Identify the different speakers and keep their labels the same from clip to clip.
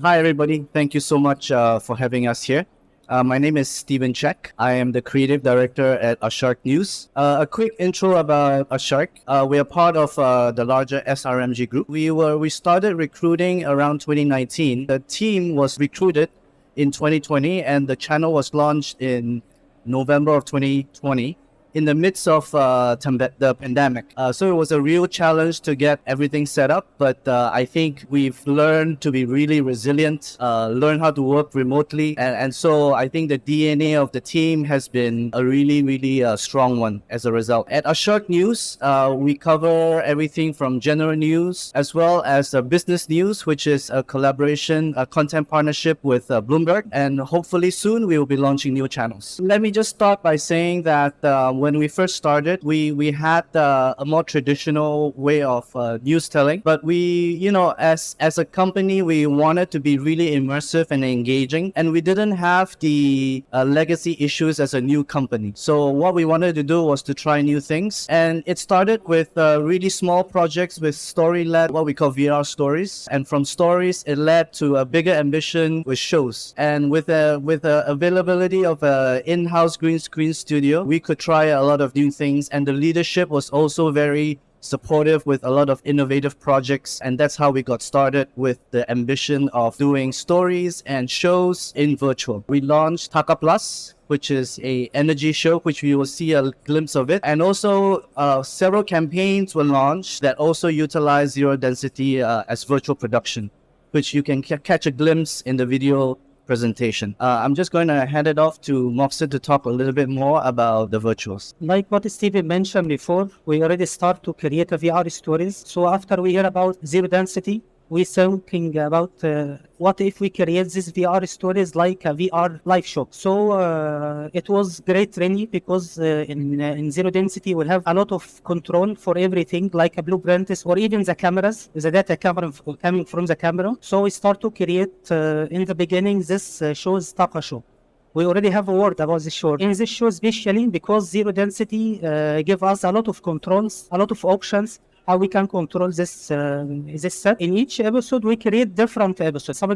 Speaker 1: Hi, everybody. Thank you so much for having us here. My name is Stephen Check. I am the creative director at Asharq News. A quick intro about Asharq. We are part of the larger SRMG group. We started recruiting around 2019. The team was recruited in 2020, and the channel was launched in November of 2020. In the midst of the pandemic. So it was a real challenge to get everything set up, but I think we've learned to be really resilient, learn how to work remotely, and so I think the DNA of the team has been a really strong one as a result. At Asharq News, we cover everything from general news as well as business news, which is a collaboration, a content partnership with Bloomberg, and hopefully soon we will be launching new channels. Let me just start by saying that when we first started, we had a more traditional way of news telling, but as a company, we wanted to be really immersive and engaging, and we didn't have the legacy issues as a new company. So what we wanted to do was to try new things, and it started with really small projects with story-led, what we call VR stories, and from stories, it led to a bigger ambition with shows. And with the availability of an in-house green screen studio, we could try a lot of new things, and the leadership was also very supportive with a lot of innovative projects, and that's how we got started with the ambition of doing stories and shows in virtual. We launched Taka Plus, which is a energy show, which we will see a glimpse of it, and also several campaigns were launched that also utilize zero density as virtual production, which you can catch a glimpse in the video presentation. I'm just going to hand it off to Mohsen to talk a little bit more about the virtuals.
Speaker 2: Like what Steven mentioned before, we already start to create a VR stories. So after we hear about zero density, we thinking about what if we create this VR stories like a VR live show. So it was great really because in zero density we have a lot of control for everything like a blueprints or even the cameras, the data camera coming from the camera. So we start to create in the beginning this show is Taka show. We already have a word about this show. In this show especially because zero density give us a lot of controls, a lot of options how we can control this set. In each episode, we create different episodes. For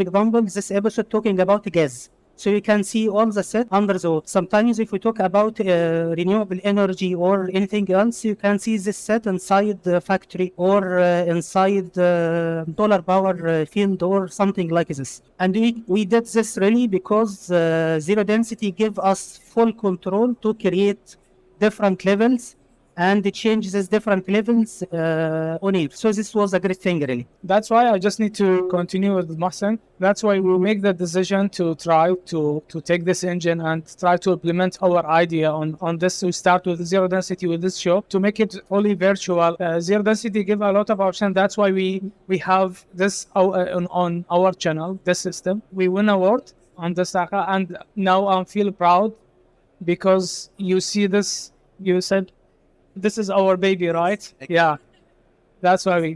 Speaker 2: example, this episode talking about gas. So you can see all the set under the hood. Sometimes if we talk about renewable energy or anything else, you can see this set inside the factory or inside the solar power field or something like this. And we did this really because zero density give us full control to create different levels and it changes different levels on it. So this was a great thing, really.
Speaker 3: That's why I just need to continue with Mohsen. That's why we make the decision to try to take this engine and try to implement our idea on this. We start with zero density with this show to make it fully virtual. Zero density give a lot of options. That's why we have this on our channel, this system. We win award on this Taka, and now I feel proud because you see this, you said, this is our baby, right? Yeah, that's why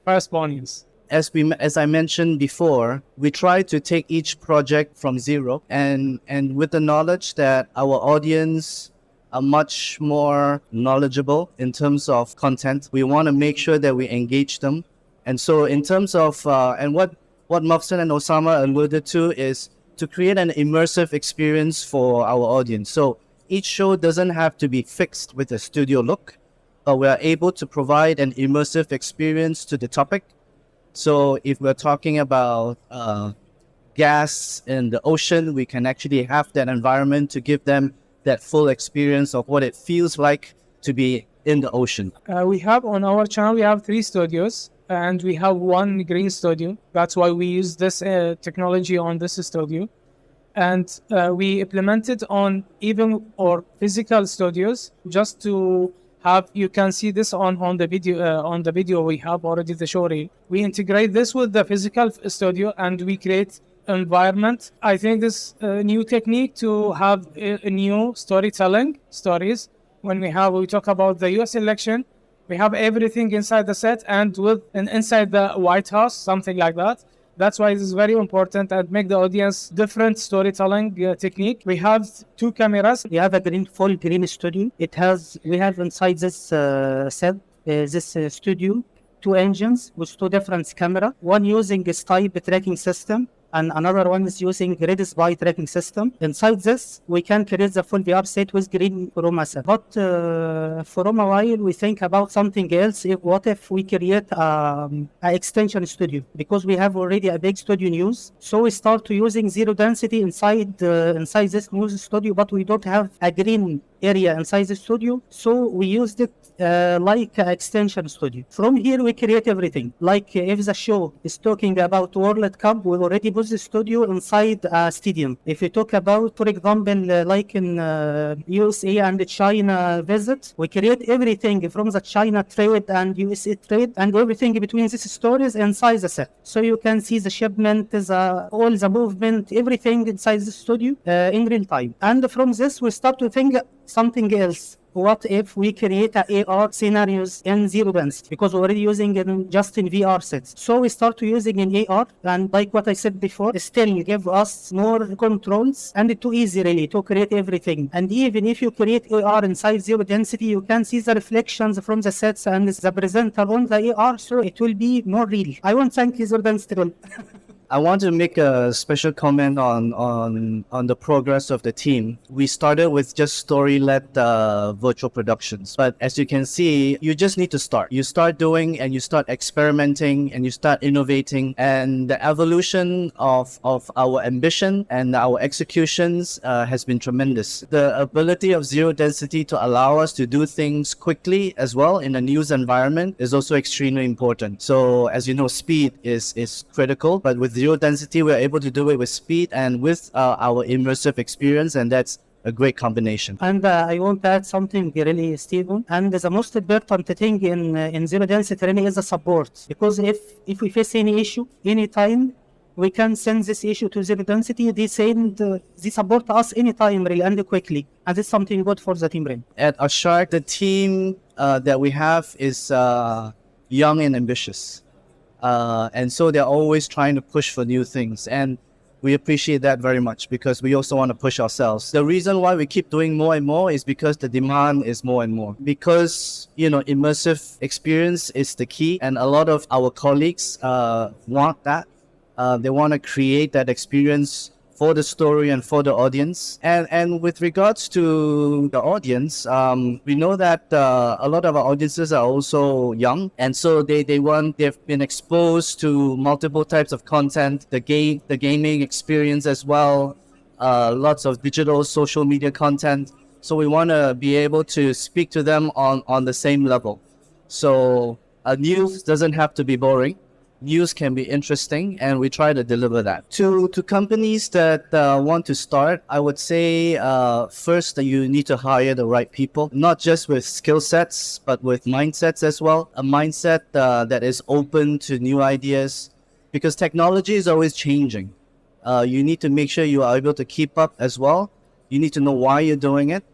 Speaker 3: first bonus.
Speaker 1: As I mentioned before, we try to take each project from zero, and with the knowledge that our audience are much more knowledgeable in terms of content. We want to make sure that we engage them, and so in terms of and what Mohsen and Osama alluded to is to create an immersive experience for our audience. So each show doesn't have to be fixed with a studio look, but we are able to provide an immersive experience to the topic. So if we're talking about gas in the ocean, we can actually have that environment to give them that full experience of what it feels like to be in the ocean.
Speaker 3: We have on our channel, we have 3 studios and we have 1 green studio. That's why we use this technology on this studio. And we implemented on even our physical studios just to have, you can see this on the video we have already the show reel. We integrate this with the physical studio and we create environment. I think this new technique to have a new storytelling stories. When we talk about the US election, we have everything inside the set and inside the White House, something like that. That's why it is very important and make the audience different storytelling technique. We have 2 cameras.
Speaker 2: We have a full green studio. We have inside this set, this studio, two engines with two different camera. One using a type tracking system, and another one is using Red Spy tracking system. Inside this, we can create the full VR set with green chroma set. But from a while, we think about something else. What if we create an extension studio? Because we have already a big studio news. So we start to using zero density inside this news studio, but we don't have a green area inside the studio. So we used it like an extension studio. From here, we create everything. Like if the show is talking about World Cup, we already put the studio inside a stadium. If we talk about, for example, like in USA and China visit, we create everything from the China trade and USA trade and everything between these stories inside the set. So you can see the shipment, all the movement, everything inside the studio in real time. And from this, we start to think something else. What if we create a AR scenarios in zero density? Because we're already using it just in VR sets. So we start to using in AR, and like what I said before, still give us more controls and it's too easy really to create everything. And even if you create AR inside zero density, you can see the reflections from the sets and the presenter on the AR, so it will be more real. I want to thank you, zero density.
Speaker 1: I want to make a special comment on the progress of the team. We started with just story-led virtual productions, but as you can see, you just need to start. You start doing and you start experimenting and you start innovating, and the evolution of our ambition and our executions has been tremendous. The ability of zero density to allow us to do things quickly as well in a news environment is also extremely important. So as you know, speed is critical, but with zero density, we're able to do it with speed and with our immersive experience, and that's a great combination.
Speaker 2: And I want to add something really, Stephen. And the most important thing in zero density really is the support. Because if we face any issue, anytime, we can send this issue to zero density. They support us anytime really and quickly. And it's something good for the team really.
Speaker 1: At Asharq, the team that we have is young and ambitious. And so they're always trying to push for new things. And we appreciate that very much because we also want to push ourselves. The reason why we keep doing more and more is because the demand is more and more. Because, immersive experience is the key. And a lot of our colleagues want that. They want to create that experience for the story and for the audience. And with regards to the audience, we know that a lot of our audiences are also young, and so they've been exposed to multiple types of content, the gaming experience as well, lots of digital social media content. So we want to be able to speak to them on the same level. So news doesn't have to be boring. News can be interesting, and we try to deliver that. To companies that want to start, I would say first that you need to hire the right people, not just with skill sets, but with mindsets as well. A mindset that is open to new ideas, because technology is always changing. You need to make sure you are able to keep up as well. You need to know why you're doing it.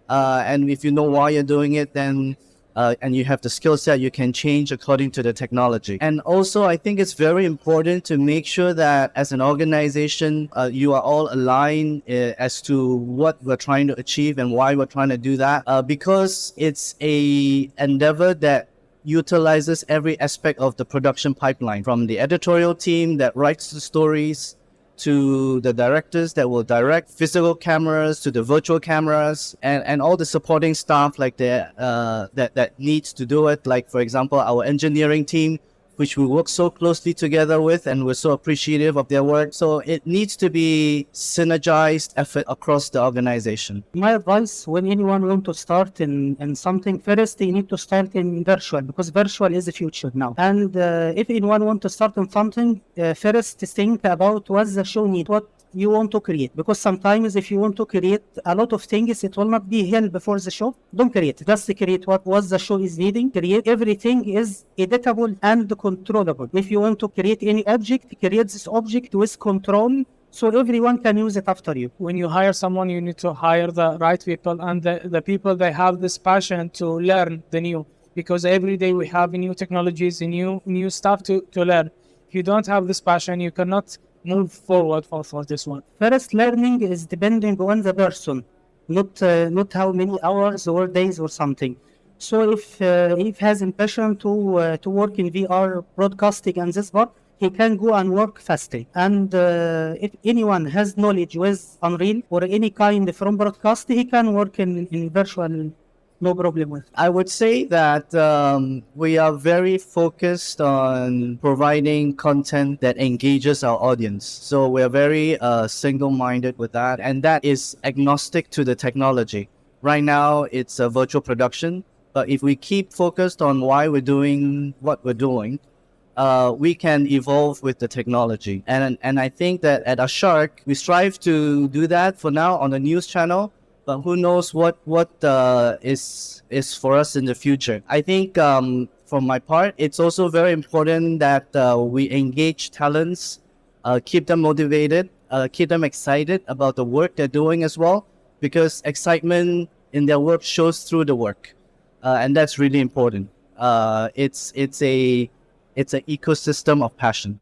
Speaker 1: And if you know why you're doing it, then and you have the skill set, you can change according to the technology. And also, I think it's very important to make sure that as an organization, you are all aligned as to what we're trying to achieve and why we're trying to do that. Because it's a endeavor that utilizes every aspect of the production pipeline, from the editorial team that writes the stories, to the directors that will direct physical cameras, to the virtual cameras, and all the supporting staff like that needs to do it. Like, for example, our engineering team, which we work so closely together with, and we're so appreciative of their work. So it needs to be synergized effort across the organization.
Speaker 2: My advice, when anyone wants to start in something, first they need to start in virtual, because virtual is the future now. And if anyone wants to start in something, first think about what the show needs, what you want to create. Because sometimes if you want to create a lot of things, it will not be held before the show. Don't create. Just create what the show is needing. Create everything is editable and controllable. If you want to create any object, create this object with control, so everyone can use it after you.
Speaker 3: When you hire someone, you need to hire the right people, and the people that have this passion to learn the new. Because every day we have new technologies, new stuff to learn. If you don't have this passion, you cannot move forward for this one.
Speaker 2: First, learning is depending on the person, not how many hours or days or something. So if has ambition to work in VR broadcasting and this part, he can go and work fastly. And if anyone has knowledge with Unreal or any kind from broadcast, he can work in virtual, no problem with.
Speaker 1: I would say that we are very focused on providing content that engages our audience. So we're very single-minded with that, and that is agnostic to the technology. Right now, it's a virtual production, but if we keep focused on why we're doing what we're doing, we can evolve with the technology. And I think that at Asharq, we strive to do that for now on the news channel. But who knows what is for us in the future. I think from my part, it's also very important that we engage talents, keep them motivated, keep them excited about the work they're doing as well, because excitement in their work shows through the work, and that's really important. It's an ecosystem of passion.